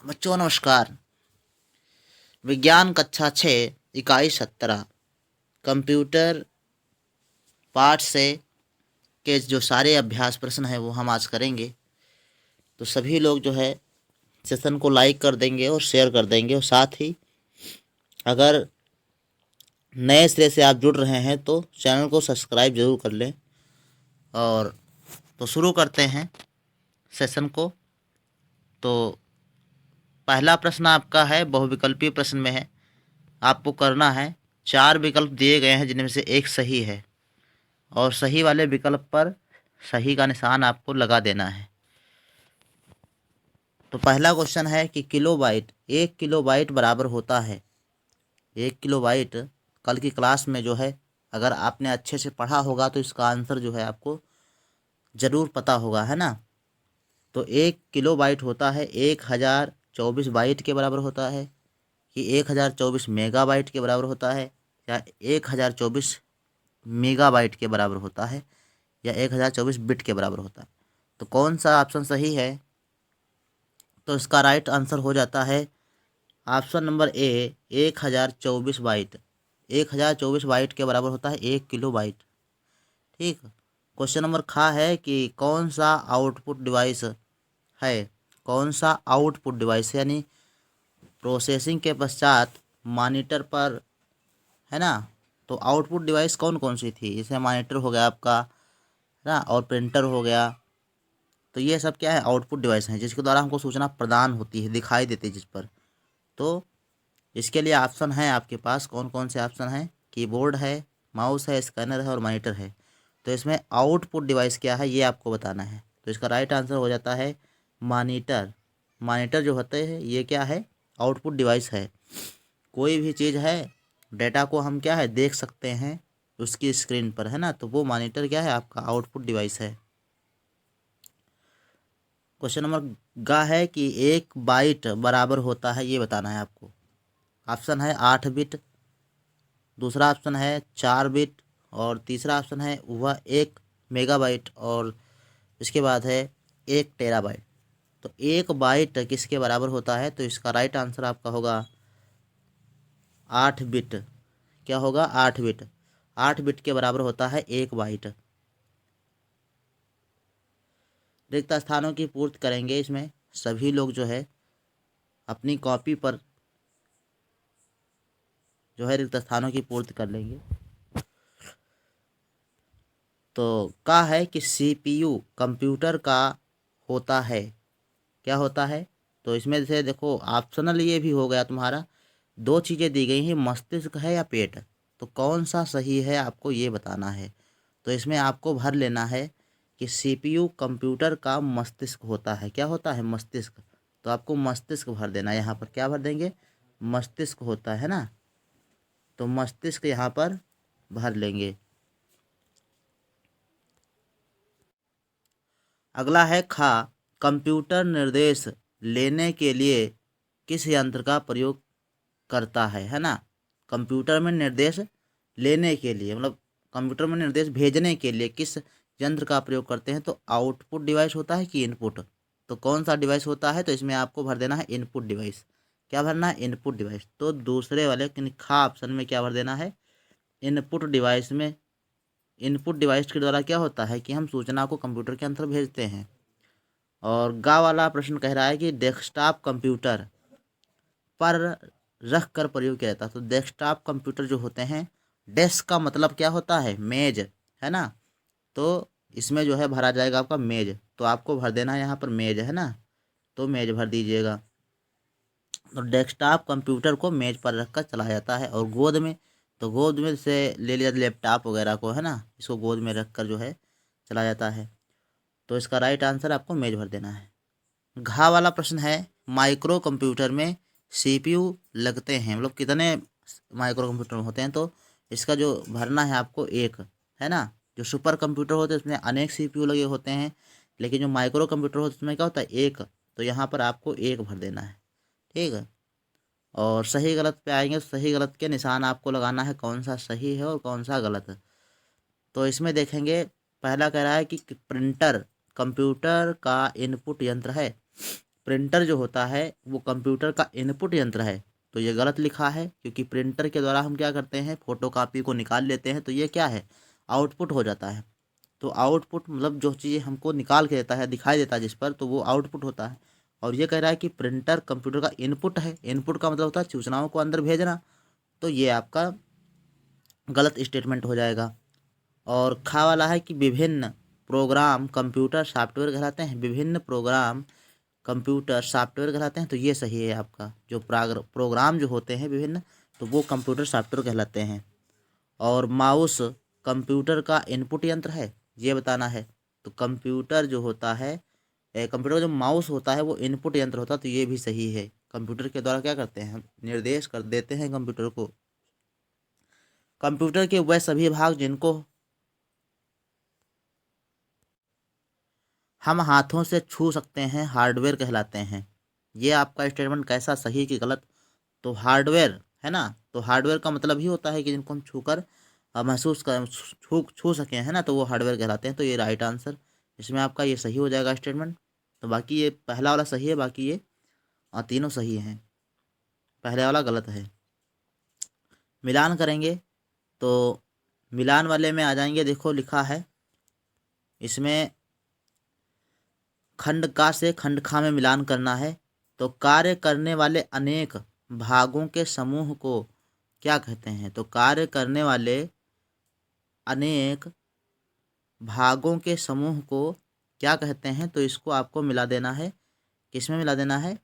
बच्चों नमस्कार। विज्ञान कक्षा 6 इकाई 17 कंप्यूटर पाठ से के जो सारे अभ्यास प्रश्न हैं वो हम आज करेंगे। तो सभी लोग जो है सेशन को लाइक कर देंगे और शेयर कर देंगे, और साथ ही अगर नए सिरे से आप जुड़ रहे हैं तो चैनल को सब्सक्राइब जरूर कर लें। और तो शुरू करते हैं सेशन को। तो पहला प्रश्न आपका है, बहुविकल्पीय प्रश्न में है। आपको करना है, 4 विकल्प दिए गए हैं जिनमें से एक सही है, और सही वाले विकल्प पर सही का निशान आपको लगा देना है। तो पहला क्वेश्चन है कि किलोबाइट, 1 किलोबाइट बराबर होता है। 1 किलोबाइट कल की क्लास में जो है, अगर आपने अच्छे से पढ़ा होगा तो इसका आंसर जो है आपको ज़रूर पता होगा, है ना। तो 1 किलोबाइट होता है 1024 बाइट के बराबर होता है, कि 1024 मेगाबाइट के बराबर होता है, या 1024 मेगाबाइट के बराबर होता है, या 1024 बिट के बराबर होता है। तो कौन सा ऑप्शन सही है? तो इसका राइट आंसर हो जाता है option number A, 1024 byte. 1024 byte के बराबर होता है 1 किलोबाइट। ठीक। क्वेश्चन नंबर खा है कि कौन सा आउटपुट डिवाइस है। कौन सा आउटपुट डिवाइस, यानी प्रोसेसिंग के पश्चात मॉनिटर पर, है ना। तो आउटपुट डिवाइस कौन कौन सी थी? जैसे मॉनिटर हो गया आपका, है ना, और प्रिंटर हो गया। तो ये सब क्या है? आउटपुट डिवाइस हैं जिसके द्वारा हमको सूचना प्रदान होती है, दिखाई देती है जिस पर। तो इसके लिए ऑप्शन है आपके पास। कौन कौन से ऑप्शन हैं? कीबोर्ड है, माउस है, स्कैनर है और मॉनिटर है। तो इसमें आउटपुट डिवाइस क्या है ये आपको बताना है। तो इसका राइट आंसर हो जाता है मॉनिटर। मॉनिटर जो होते हैं ये क्या है? आउटपुट डिवाइस है। कोई भी चीज़ है, डेटा को हम क्या है देख सकते हैं उसकी स्क्रीन पर, है ना। तो वो मॉनिटर क्या है? आपका आउटपुट डिवाइस है। क्वेश्चन नंबर गा है कि 1 बाइट बराबर होता है, ये बताना है आपको। ऑप्शन है 8 बिट, दूसरा ऑप्शन है 4 बिट, और तीसरा ऑप्शन है वह 1 मेगाबाइट, और इसके बाद है 1 टेराबाइट। तो 1 बाइट किसके बराबर होता है? तो इसका राइट आंसर आपका होगा 8 बिट। क्या होगा? 8 बिट। 8 बिट के बराबर होता है 1 बाइट। रिक्त स्थानों की पूर्ति करेंगे। इसमें सभी लोग जो है अपनी कॉपी पर जो है रिक्त स्थानों की पूर्ति कर लेंगे। तो कहा है कि सीपीयू कंप्यूटर का होता है। क्या होता है? तो इसमें से देखो ऑप्शनल ये भी हो गया तुम्हारा। 2 चीज़ें दी गई हैं, मस्तिष्क है या पेट। तो कौन सा सही है आपको ये बताना है। तो इसमें आपको भर लेना है कि सीपीयू कंप्यूटर का मस्तिष्क होता है। क्या होता है? मस्तिष्क। तो आपको मस्तिष्क भर देना है यहाँ पर। क्या भर देंगे? मस्तिष्क होता है ना, तो मस्तिष्क यहाँ पर भर लेंगे। अगला है खा, कंप्यूटर निर्देश लेने के लिए किस यंत्र का प्रयोग करता है ना। कंप्यूटर में निर्देश लेने के लिए, मतलब कंप्यूटर में निर्देश भेजने के लिए किस यंत्र का प्रयोग करते हैं? तो आउटपुट डिवाइस होता है कि इनपुट। तो कौन सा डिवाइस होता है? तो इसमें आपको भर देना है इनपुट डिवाइस। क्या भरना है? Input device. तो दूसरे वाले खा ऑप्शन में क्या भर देना है? इनपुट डिवाइस में। इनपुट डिवाइस के द्वारा क्या होता है कि हम सूचना को कंप्यूटर के अंदर भेजते हैं। और गा वाला प्रश्न कह रहा है कि डेस्कटॉप कंप्यूटर पर रख कर प्रयोग किया जाता है। तो डेस्कटॉप कंप्यूटर जो होते हैं, डेस्क का मतलब क्या होता है? मेज, है ना। तो इसमें जो है भरा जाएगा आपका मेज। तो आपको भर देना है यहाँ पर मेज, है ना। तो मेज भर दीजिएगा। तो डेस्कटॉप कंप्यूटर को मेज पर रख कर चलाया जाता है। और गोद में, तो गोद में से ले लिया लैपटॉप वगैरह को, है ना, इसको गोद में रख कर जो है चलाया जाता है। तो इसका राइट आंसर आपको मेज भर देना है। घा वाला प्रश्न है, माइक्रो कंप्यूटर में सीपीयू लगते हैं, मतलब कितने माइक्रो कंप्यूटर में होते हैं? तो इसका जो भरना है आपको एक, है ना। जो सुपर कंप्यूटर होते हैं उसमें अनेक सीपीयू लगे होते हैं, लेकिन जो माइक्रो कंप्यूटर होता है उसमें क्या होता है? एक। तो यहाँ पर आपको एक भर देना है। ठीक है। और सही गलत पे आएंगे तो सही गलत के निशान आपको लगाना है, कौन सा सही है और कौन सा गलत है। तो इसमें देखेंगे, पहला कह रहा है कि प्रिंटर कंप्यूटर का इनपुट यंत्र है। प्रिंटर जो होता है वो कंप्यूटर का इनपुट यंत्र है, तो ये गलत लिखा है, क्योंकि प्रिंटर के द्वारा हम क्या करते हैं, फोटोकॉपी को निकाल लेते हैं, तो ये क्या है, आउटपुट हो जाता है। तो आउटपुट मतलब जो चीज़ हमको निकाल के देता है, दिखाई देता है जिस पर, तो वो आउटपुट होता है। और ये कह रहा है कि प्रिंटर कंप्यूटर का इनपुट है। इनपुट का मतलब होता है सूचनाओं को अंदर भेजना, तो ये आपका गलत स्टेटमेंट हो जाएगा। और खा वाला है कि विभिन्न प्रोग्राम कंप्यूटर सॉफ्टवेयर कहलाते हैं। विभिन्न प्रोग्राम कंप्यूटर सॉफ्टवेयर कहलाते हैं, तो ये सही है आपका। जो प्रोग्राम जो होते हैं विभिन्न, तो वो कंप्यूटर सॉफ्टवेयर कहलाते हैं। और माउस कंप्यूटर का इनपुट यंत्र है, ये बताना है। तो कंप्यूटर जो होता है, कंप्यूटर का जो माउस होता है वो इनपुट यंत्र होता है, तो ये भी सही है। कंप्यूटर के द्वारा क्या करते हैं, हम निर्देश कर देते हैं कंप्यूटर को। कंप्यूटर के वह सभी भाग जिनको हम हाथों से छू सकते हैं हार्डवेयर कहलाते हैं। ये आपका स्टेटमेंट कैसा, सही कि गलत? तो हार्डवेयर है ना, तो हार्डवेयर का मतलब ही होता है कि जिनको हम छूकर महसूस कर छू सकें, है ना, तो वो हार्डवेयर कहलाते हैं। तो ये राइट आंसर, इसमें आपका ये सही हो जाएगा स्टेटमेंट। तो बाकी ये पहला वाला सही है, बाकी ये तीनों सही हैं, पहले वाला गलत है। मिलान करेंगे तो मिलान वाले में आ जाएंगे। देखो लिखा है इसमें खंड का से खंड खा में मिलान करना है। तो कार्य करने वाले अनेक भागों के समूह को क्या कहते हैं? तो कार्य करने वाले अनेक भागों के समूह को क्या कहते हैं? तो इसको आपको मिला देना है। किसमें मिला देना है?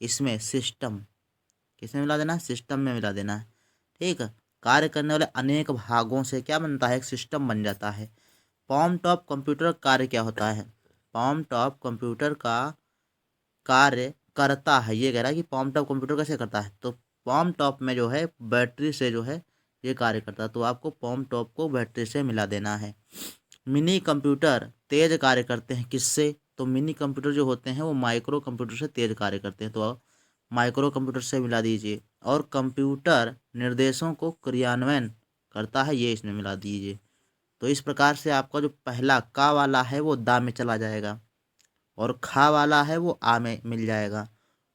इसमें सिस्टम। किसमें मिला देना है? सिस्टम में मिला देना है। ठीक है। कार्य करने वाले अनेक भागों से क्या बनता है? एक सिस्टम बन जाता है। पॉम टॉप कंप्यूटर कार्य क्या होता है? पॉम टॉप कंप्यूटर का कार्य करता है, ये कह रहा है कि पॉम टॉप कंप्यूटर कैसे करता है? तो पॉम टॉप में जो है बैटरी से जो है ये कार्य करता है, तो आपको पॉम टॉप को बैटरी से मिला देना है। मिनी कंप्यूटर तेज कार्य करते हैं, किससे? तो मिनी कंप्यूटर जो होते हैं वो माइक्रो कंप्यूटर से तेज कार्य करते हैं, तो आप माइक्रो कंप्यूटर से मिला दीजिए। और कंप्यूटर निर्देशों को क्रियान्वयन करता है, ये इसमें मिला दीजिए। तो इस प्रकार से आपका जो पहला का वाला है वो दा में चला जाएगा, और खा वाला है वो आ में मिल जाएगा,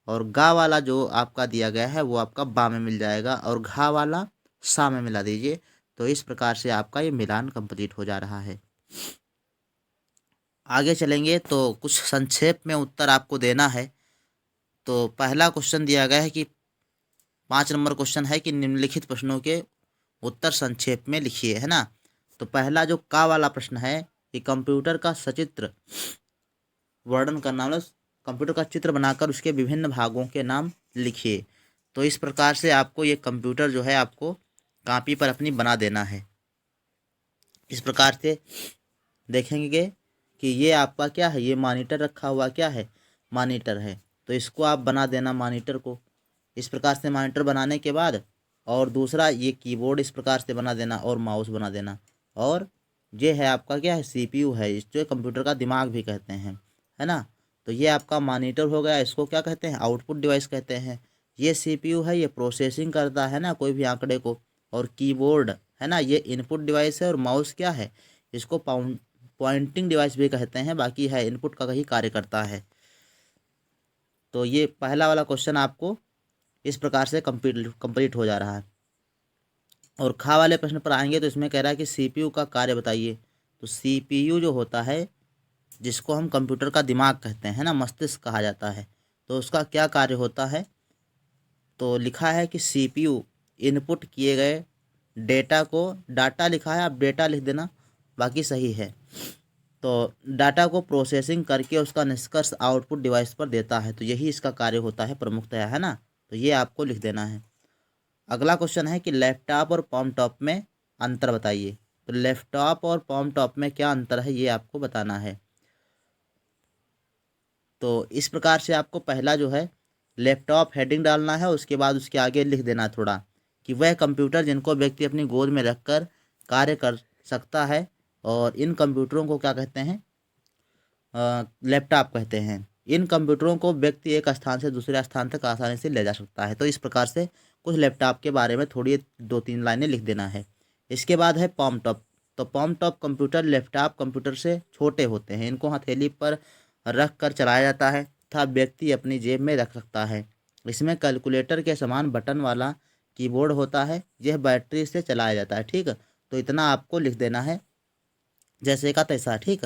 और गा वाला जो आपका दिया गया है वो आपका बा में मिल जाएगा, और घा वाला सा में मिला दीजिए। तो इस प्रकार से आपका ये मिलान कंप्लीट हो जा रहा है। आगे चलेंगे तो कुछ संक्षेप में उत्तर आपको देना है। तो पहला क्वेश्चन दिया गया है कि 5 नंबर क्वेश्चन है कि निम्नलिखित प्रश्नों के उत्तर संक्षेप में लिखिए, है ना। तो पहला जो का वाला प्रश्न है कि कंप्यूटर का सचित्र वर्णन करना, मतलब कंप्यूटर का चित्र बनाकर उसके विभिन्न भागों के नाम लिखिए। तो इस प्रकार से आपको ये कंप्यूटर जो है आपको कॉपी पर अपनी बना देना है। इस प्रकार से देखेंगे कि ये आपका क्या है, ये मॉनिटर रखा हुआ क्या है, मॉनिटर है। तो इसको आप बना देना मॉनिटर को। इस प्रकार से मॉनिटर बनाने के बाद, और दूसरा ये कीबोर्ड इस प्रकार से बना देना, और माउस बना देना। और ये है आपका क्या है, सीपीयू है, इस जो कंप्यूटर का दिमाग भी कहते हैं, है ना। तो ये आपका मॉनिटर हो गया, इसको क्या कहते हैं, आउटपुट डिवाइस कहते हैं। ये सीपीयू है, ये प्रोसेसिंग करता है ना कोई भी आंकड़े को। और कीबोर्ड है ना, ये इनपुट डिवाइस है। और माउस क्या है, इसको पॉइंटिंग डिवाइस भी कहते हैं, बाकी है इनपुट का ही कार्य करता है। तो ये पहला वाला क्वेश्चन आपको इस प्रकार से कंप्लीट हो जा रहा है। और खा वाले प्रश्न पर आएंगे तो इसमें कह रहा है कि सीपीयू का कार्य बताइए। तो सीपीयू जो होता है, जिसको हम कंप्यूटर का दिमाग कहते हैं ना, मस्तिष्क कहा जाता है, तो उसका क्या कार्य होता है? तो लिखा है कि सीपीयू इनपुट किए गए डेटा को, डाटा लिखा है, आप डेटा लिख देना, बाकी सही है। तो डाटा को प्रोसेसिंग करके उसका निष्कर्ष आउटपुट डिवाइस पर देता है, तो यही इसका कार्य होता है प्रमुखतया, है ना। तो ये आपको लिख देना है। अगला क्वेश्चन है कि लैपटॉप और पॉम टॉप में अंतर बताइए। तो लैपटॉप और पॉम टॉप में क्या अंतर है, ये आपको बताना है। तो इस प्रकार से आपको पहला जो है लैपटॉप हेडिंग डालना है, उसके बाद उसके आगे लिख देना थोड़ा कि वह कंप्यूटर जिनको व्यक्ति अपनी गोद में रखकर कार्य कर सकता है, और इन कंप्यूटरों को क्या कहते हैं, लैपटॉप कहते हैं। इन कंप्यूटरों को व्यक्ति एक स्थान से दूसरे स्थान तक आसानी से ले जा सकता है। तो इस प्रकार से कुछ लैपटॉप के बारे में थोड़ी 2-3 लाइनें लिख देना है। इसके बाद है पॉम टॉप। तो पॉम टॉप कंप्यूटर लैपटॉप कंप्यूटर से छोटे होते हैं, इनको हथेली पर रख कर चलाया जाता है। तथा व्यक्ति अपनी जेब में रख सकता है। इसमें कैलकुलेटर के समान बटन वाला कीबोर्ड होता है। यह बैटरी से चलाया जाता है। ठीक, तो इतना आपको लिख देना है जैसे का तैसा। ठीक,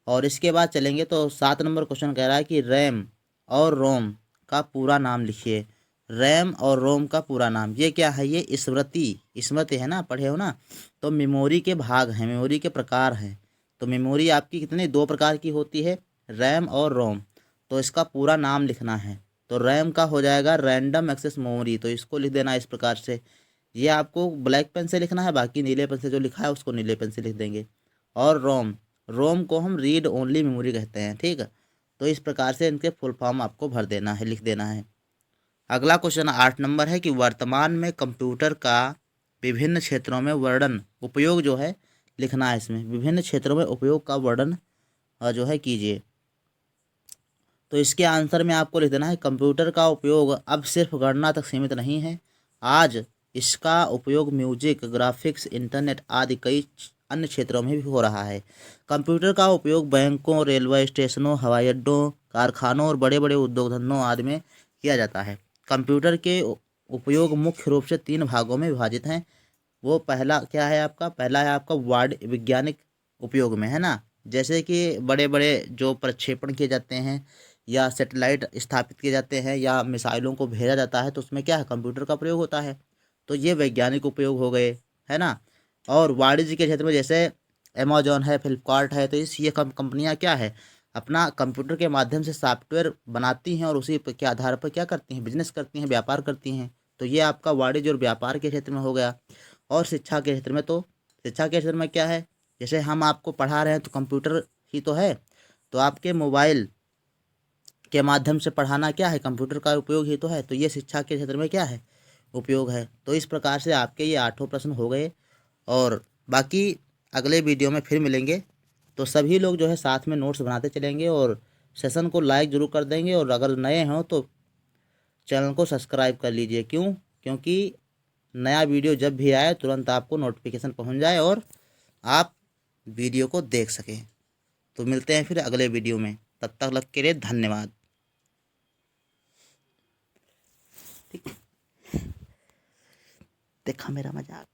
और इसके बाद चलेंगे तो 7 नंबर क्वेश्चन कह रहा है कि रैम और रोम का पूरा नाम लिखिए। रैम और रोम का पूरा नाम, ये क्या है? ये स्मृति, स्मृति है ना, पढ़े हो ना। तो मेमोरी के भाग हैं, मेमोरी के प्रकार हैं। तो मेमोरी आपकी कितनी, 2 प्रकार की होती है, रैम और रोम। तो इसका पूरा नाम लिखना है। तो रैम का हो जाएगा रैंडम एक्सेस मेमोरी, तो इसको लिख देना इस प्रकार से। ये आपको ब्लैक पेन से लिखना है, बाकी नीले पेन से जो लिखा है उसको नीले पेन से लिख देंगे। और रोम, रोम को हम रीड ओनली मेमोरी कहते हैं। ठीक, तो इस प्रकार से इनके फुल फॉर्म आपको भर देना है, लिख देना है। अगला क्वेश्चन 8 नंबर है कि वर्तमान में कंप्यूटर का विभिन्न क्षेत्रों में वर्णन, उपयोग जो है लिखना है इसमें। विभिन्न क्षेत्रों में उपयोग का वर्णन जो है कीजिए। तो इसके आंसर में आपको लिख देना है कंप्यूटर का उपयोग अब सिर्फ गणना तक सीमित नहीं है। आज इसका उपयोग म्यूजिक, ग्राफिक्स, इंटरनेट आदि कई अन्य क्षेत्रों में भी हो रहा है। कंप्यूटर का उपयोग बैंकों, रेलवे स्टेशनों, हवाई अड्डों, कारखानों और बड़े बड़े उद्योग धंधों आदि में किया जाता है। कंप्यूटर के उपयोग मुख्य रूप से 3 भागों में विभाजित हैं। वो पहला क्या है आपका? पहला है आपका वाणि वैज्ञानिक उपयोग में, है ना। जैसे कि बड़े बड़े जो प्रक्षेपण किए जाते हैं या सैटेलाइट स्थापित किए जाते हैं या मिसाइलों को भेजा जाता है, तो उसमें क्या है? कंप्यूटर का प्रयोग होता है। तो ये वैज्ञानिक उपयोग हो गए, है ना। और वाणिज्य के क्षेत्र में जैसे अमेजॉन है, फ्लिपकार्ट है, तो ये कंपनियां क्या है? अपना कंप्यूटर के माध्यम से सॉफ्टवेयर बनाती हैं और उसी के आधार पर क्या करती हैं? बिजनेस करती हैं, व्यापार करती हैं। तो ये आपका वाणिज्य और व्यापार के क्षेत्र में हो गया। और शिक्षा के क्षेत्र में, तो शिक्षा के क्षेत्र में क्या है? जैसे हम आपको पढ़ा रहे हैं तो कंप्यूटर ही तो है। तो आपके मोबाइल के माध्यम से पढ़ाना क्या है? कंप्यूटर का उपयोग ही तो है। तो ये शिक्षा के क्षेत्र में क्या है? उपयोग है। तो इस प्रकार से आपके ये 8 प्रश्न हो गए। और बाकी अगले वीडियो में फिर मिलेंगे। तो सभी लोग जो है साथ में नोट्स बनाते चलेंगे और सेशन को लाइक ज़रूर कर देंगे। और अगर नए हों तो चैनल को सब्सक्राइब कर लीजिए। क्यों? क्योंकि नया वीडियो जब भी आए तुरंत आपको नोटिफिकेशन पहुंच जाए और आप वीडियो को देख सकें। तो मिलते हैं फिर अगले वीडियो में, तब तक के लिए धन्यवाद। ठीक, देखा मेरा मजाक।